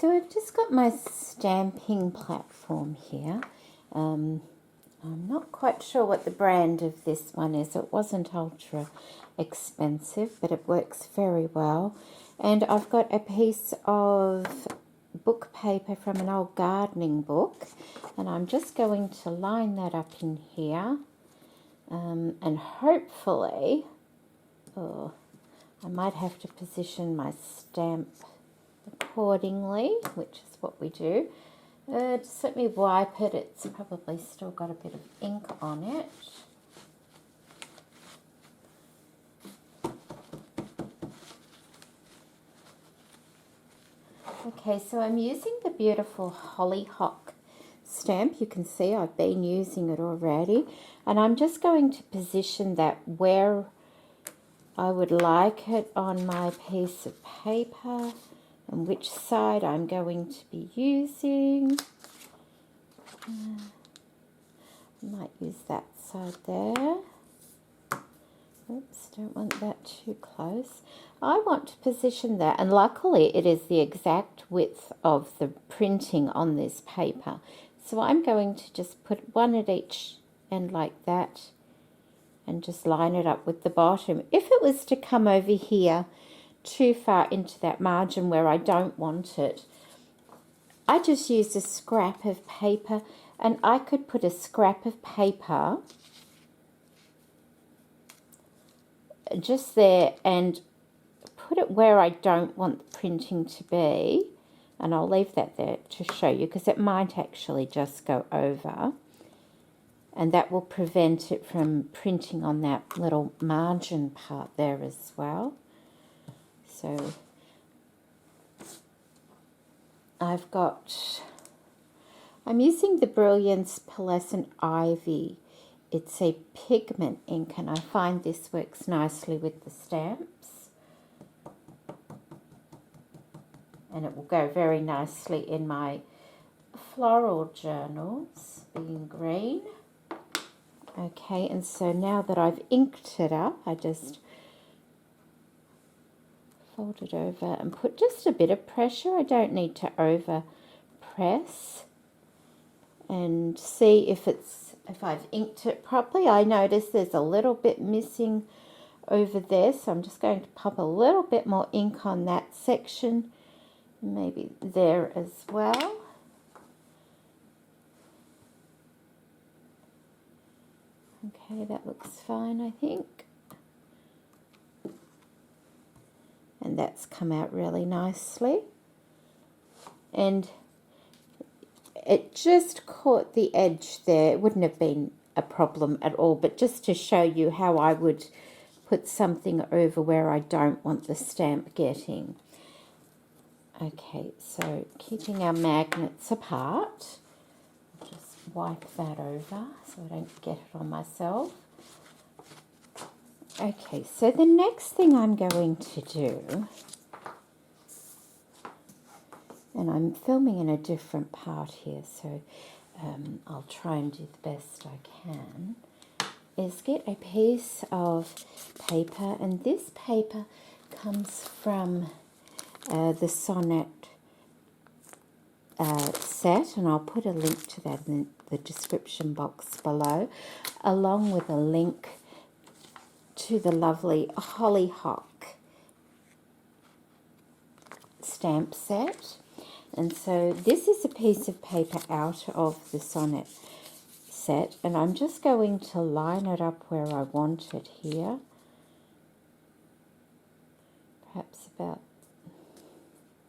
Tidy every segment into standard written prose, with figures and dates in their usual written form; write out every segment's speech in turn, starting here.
so I've just got my stamping platform here. I'm not quite sure what the brand of this one is. It wasn't ultra expensive, but it works very well. And I've got a piece of book paper from an old gardening book, and I'm just going to line that up in here. And hopefully, I might have to position my stamp accordingly, which is what we do. Just let me wipe it. It's probably still got a bit of ink on it. Okay, so I'm using the beautiful Hollyhock stamp. You can see I've been using it already, and I'm just going to position that where I would like it on my piece of paper and which side I'm going to be using. I might use that side there. Oops, don't want that too close. I want to position that, and luckily it is the exact width of the printing on this paper. So I'm going to just put one at each end like that and just line it up with the bottom. If it was to come over here too far into that margin where I don't want it, I just use a scrap of paper, and I could put a scrap of paper just there and put it where I don't want the printing to be, and I'll leave that there to show you because it might actually just go over, and that will prevent it from printing on that little margin part there as well. So I'm using the Brilliance Pearlescent Ivy. It's a pigment ink, and I find this works nicely with the stamps. And it will go very nicely in my floral journals, being green. Okay, and so now that I've inked it up, I just fold it over and put just a bit of pressure. I don't need to over press. And see if I've inked it properly. I notice there's a little bit missing over there, so I'm just going to pop a little bit more ink on that section, maybe there as well. Okay, that looks fine, I think. And that's come out really nicely. And it just caught the edge there. It wouldn't have been a problem at all, but just to show you how I would put something over where I don't want the stamp getting. Okay, so keeping our magnets apart, I'll just wipe that over so I don't get it on myself. Okay, so the next thing I'm going to do, and I'm filming in a different part here, so I'll try and do the best I can, is get a piece of paper, and this paper comes from the Sonnet set, and I'll put a link to that in the description box below, along with a link to the lovely Hollyhock stamp set. And so this is a piece of paper out of the Sonnet set, and I'm just going to line it up where I want it here, perhaps about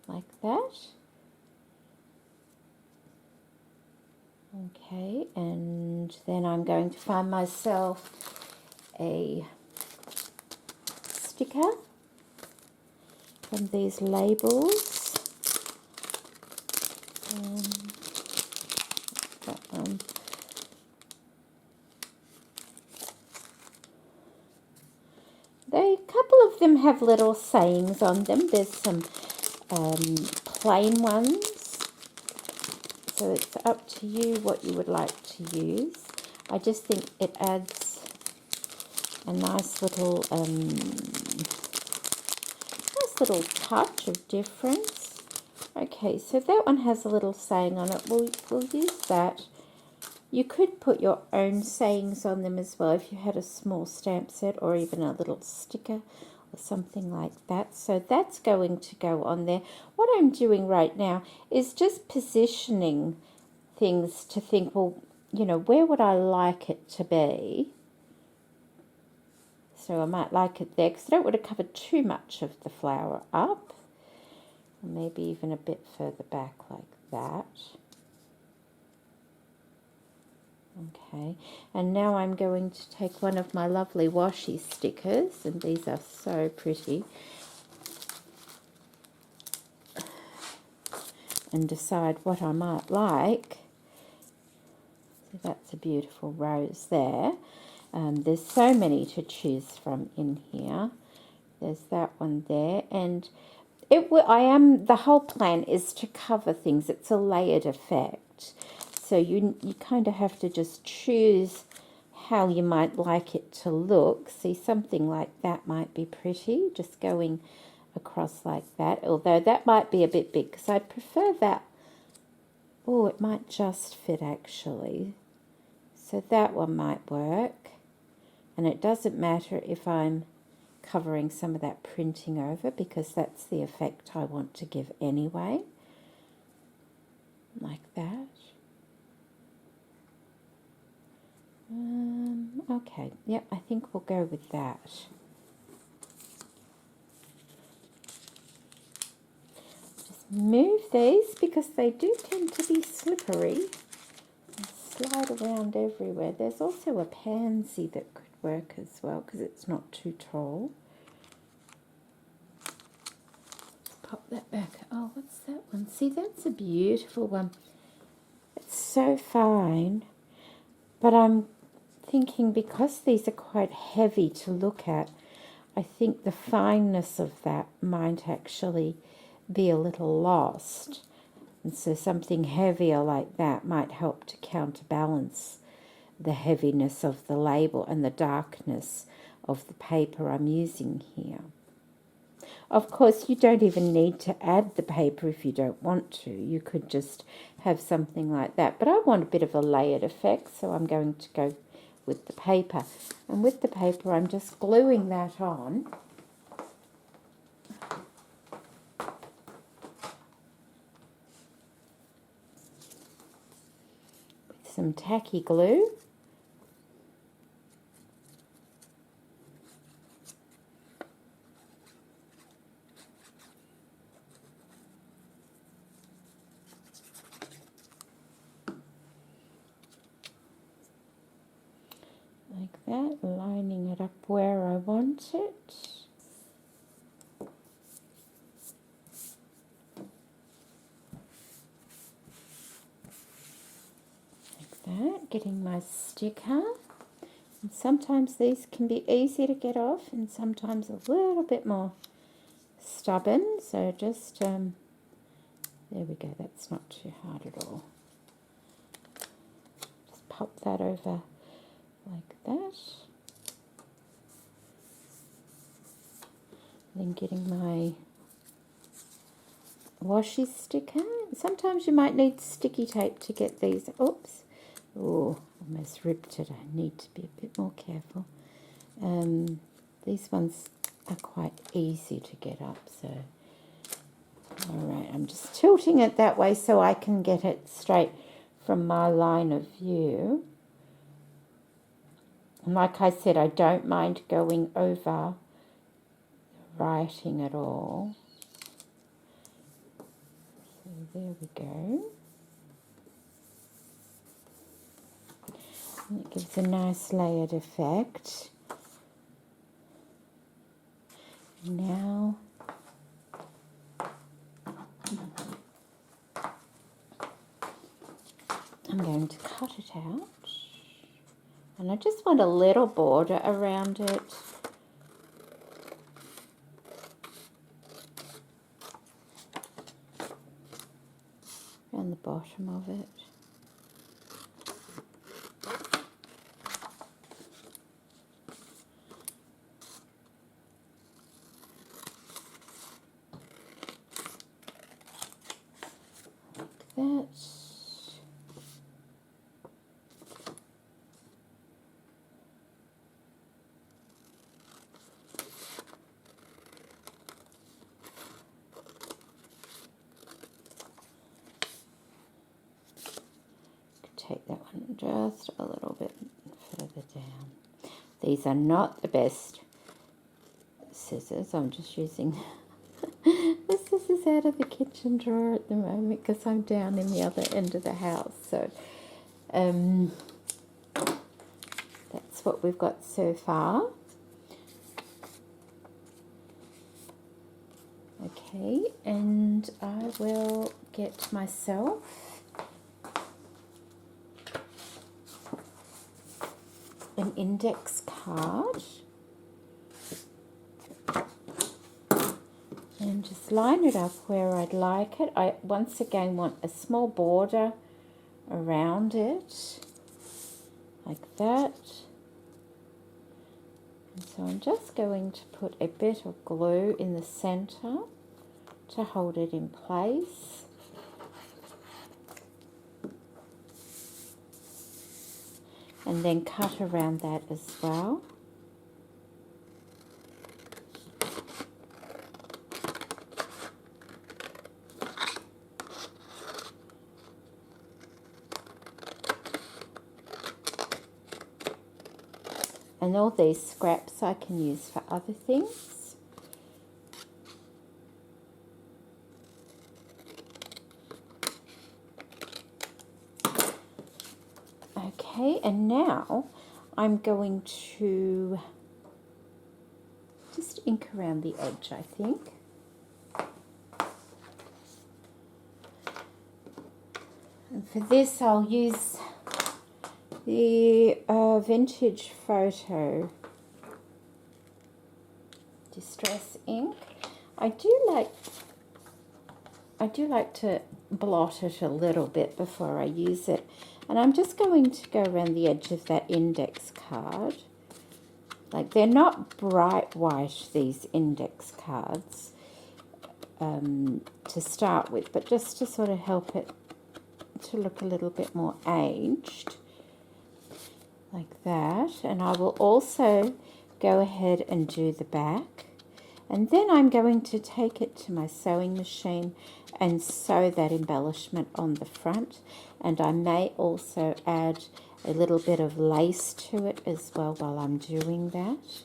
like that. Okay, and then I'm going to find myself a sticker from these labels. That one. A couple of them have little sayings on them. There's some plain ones, so it's up to you what you would like to use. I just think it adds a nice little touch of difference. Okay, so that one has a little saying on it. We'll use that. You could put your own sayings on them as well if you had a small stamp set or even a little sticker or something like that. So that's going to go on there. What I'm doing right now is just positioning things to think, well, you know, where would I like it to be? So I might like it there because I don't want to cover too much of the flower up. Or maybe even a bit further back like that. Okay, and now I'm going to take one of my lovely washi stickers, and these are so pretty, and decide what I might like. So that's a beautiful rose there. There's so many to choose from in here. There's that one there, and the whole plan is to cover things. It's a layered effect. So you kind of have to just choose how you might like it to look. See, something like that might be pretty, just going across like that. Although that might be a bit big because I'd prefer that. Oh, it might just fit actually. So that one might work. And it doesn't matter if I'm covering some of that printing over because that's the effect I want to give anyway. Like that. Okay, yep, I think we'll go with that. Just move these because they do tend to be slippery and slide around everywhere. There's also a pansy that could work as well because it's not too tall. Let's pop that back. Oh, what's that one? See, that's a beautiful one. It's so fine, but I'm thinking because these are quite heavy to look at, I think the fineness of that might actually be a little lost. And so something heavier like that might help to counterbalance the heaviness of the label and the darkness of the paper I'm using here. Of course, you don't even need to add the paper if you don't want to. You could just have something like that. But I want a bit of a layered effect, so I'm going to go with the paper. And with the paper, I'm just gluing that on. With some tacky glue. Like that, lining it up where I want it. Like that, getting my sticker. And sometimes these can be easy to get off and sometimes a little bit more stubborn. So just, there we go, that's not too hard at all. Just pop that over like that. Then getting my washi sticker. Sometimes you might need sticky tape to get these. Oops. Oh, almost ripped it. I need to be a bit more careful. These ones are quite easy to get up. So, all right, I'm just tilting it that way so I can get it straight from my line of view. And like I said, I don't mind going over writing at all. So there we go. And it gives a nice layered effect. Now I'm going to cut it out. And I just want a little border around it. Around the bottom of it. that. Take that one just a little bit further down. These are not the best scissors. I'm just using the scissors out of the kitchen drawer at the moment because I'm down in the other end of the house. So that's what we've got so far. Okay, and I will get myself an index card and just line it up where I'd like it. I once again want a small border around it, like that. And so I'm just going to put a bit of glue in the center to hold it in place. And then cut around that as well. And all these scraps I can use for other things. Okay, and now I'm going to just ink around the edge, I think. And for this I'll use the Vintage Photo Distress ink. I do like to blot it a little bit before I use it. And I'm just going to go around the edge of that index card. Like, they're not bright white, these index cards, to start with, but just to sort of help it to look a little bit more aged, like that. And I will also go ahead and do the back. And then I'm going to take it to my sewing machine and sew that embellishment on the front. And I may also add a little bit of lace to it as well while I'm doing that.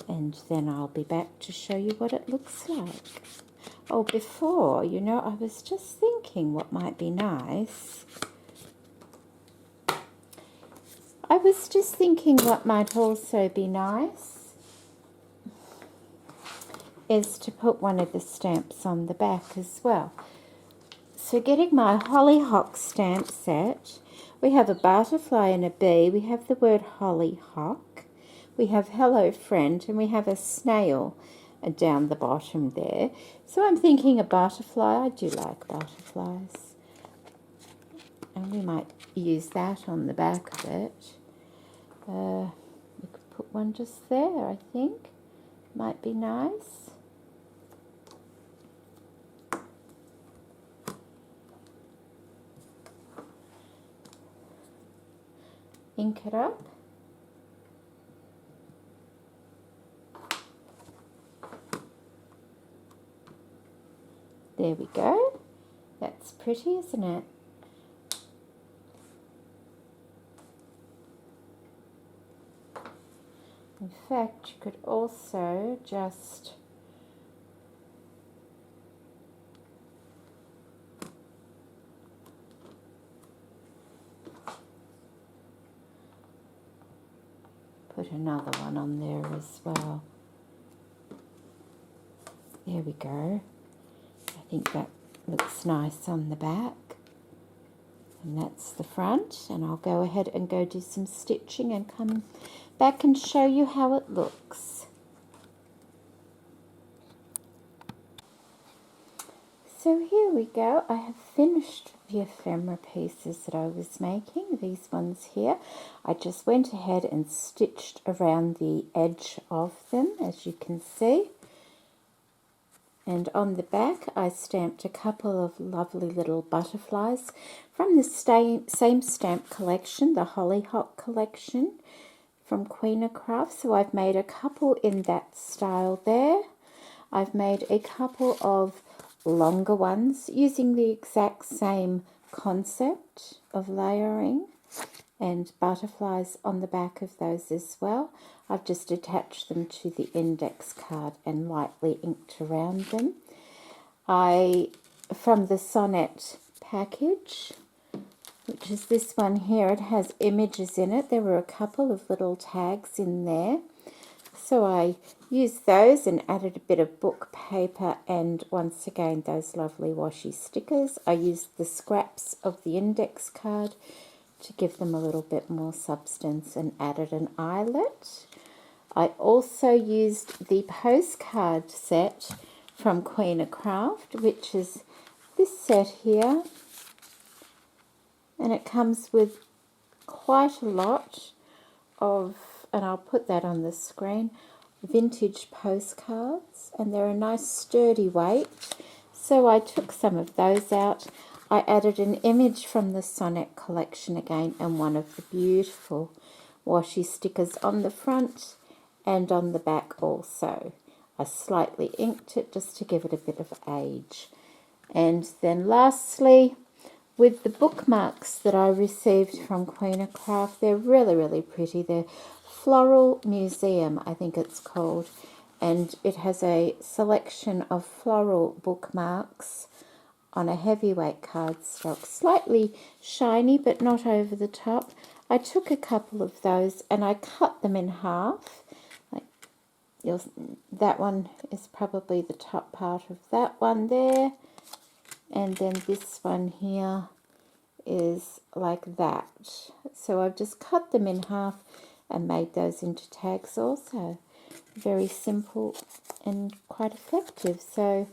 And then I'll be back to show you what it looks like. Oh, before, you know, I was just thinking what might be nice. I was just thinking what might also be nice is to put one of the stamps on the back as well. So getting my hollyhock stamp set, we have a butterfly and a bee, we have the word hollyhock, we have hello friend, and we have a snail down the bottom there. So I'm thinking a butterfly. I do like butterflies. And we might use that on the back of it. We could put one just there, I think. Might be nice. Ink it up. There we go. That's pretty, isn't it? In fact, you could also just put another one on there as well. There we go. I think that looks nice on the back. And that's the front. And I'll go ahead and go do some stitching and come back and show you how it looks. So here we go. I have finished the ephemera pieces that I was making, these ones here. I just went ahead and stitched around the edge of them, as you can see. And on the back I stamped a couple of lovely little butterflies from the same stamp collection, the Hollyhock collection from Queenacraft. So I've made a couple in that style there. I've made a couple of longer ones using the exact same concept of layering and butterflies on the back of those as well. I've just attached them to the index card and lightly inked around them. From the Sonnet package, which is this one here, it has images in it. There were a couple of little tags in there. So I used those and added a bit of book paper and once again those lovely washi stickers. I used the scraps of the index card to give them a little bit more substance and added an eyelet. I also used the postcard set from Queenacraft, which is this set here, and it comes with quite a lot of, and I'll put that on the screen, vintage postcards, and they're a nice sturdy weight. So I took some of those out. I added an image from the Sonnet collection again and one of the beautiful washi stickers on the front and on the back also. I slightly inked it just to give it a bit of age. And then lastly, with the bookmarks that I received from Queenacraft, they're really, really pretty. They're Floral Museum, I think it's called, and it has a selection of floral bookmarks on a heavyweight cardstock, slightly shiny but not over the top. I took a couple of those and I cut them in half. That one is probably the top part of that one there, and then this one here is like that. So I've just cut them in half and made those into tags also. Very simple and quite effective. So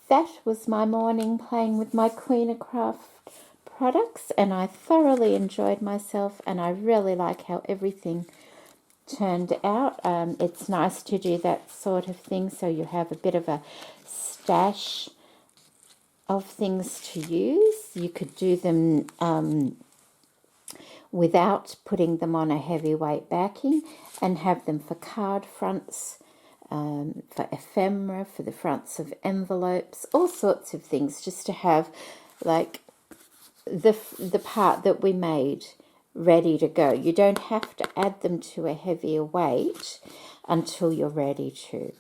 that was my morning playing with my Queenacraft products, and I thoroughly enjoyed myself, and I really like how everything turned out. It's nice to do that sort of thing so you have a bit of a stash of things to use. You could do them without putting them on a heavyweight backing and have them for card fronts, for ephemera, for the fronts of envelopes, all sorts of things, just to have like the part that we made ready to go. You don't have to add them to a heavier weight until you're ready to.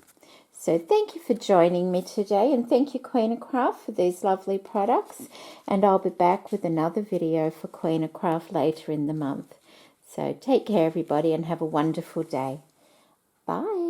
So thank you for joining me today, and thank you Queenacraft for these lovely products, and I'll be back with another video for Queenacraft later in the month. So take care everybody and have a wonderful day. Bye.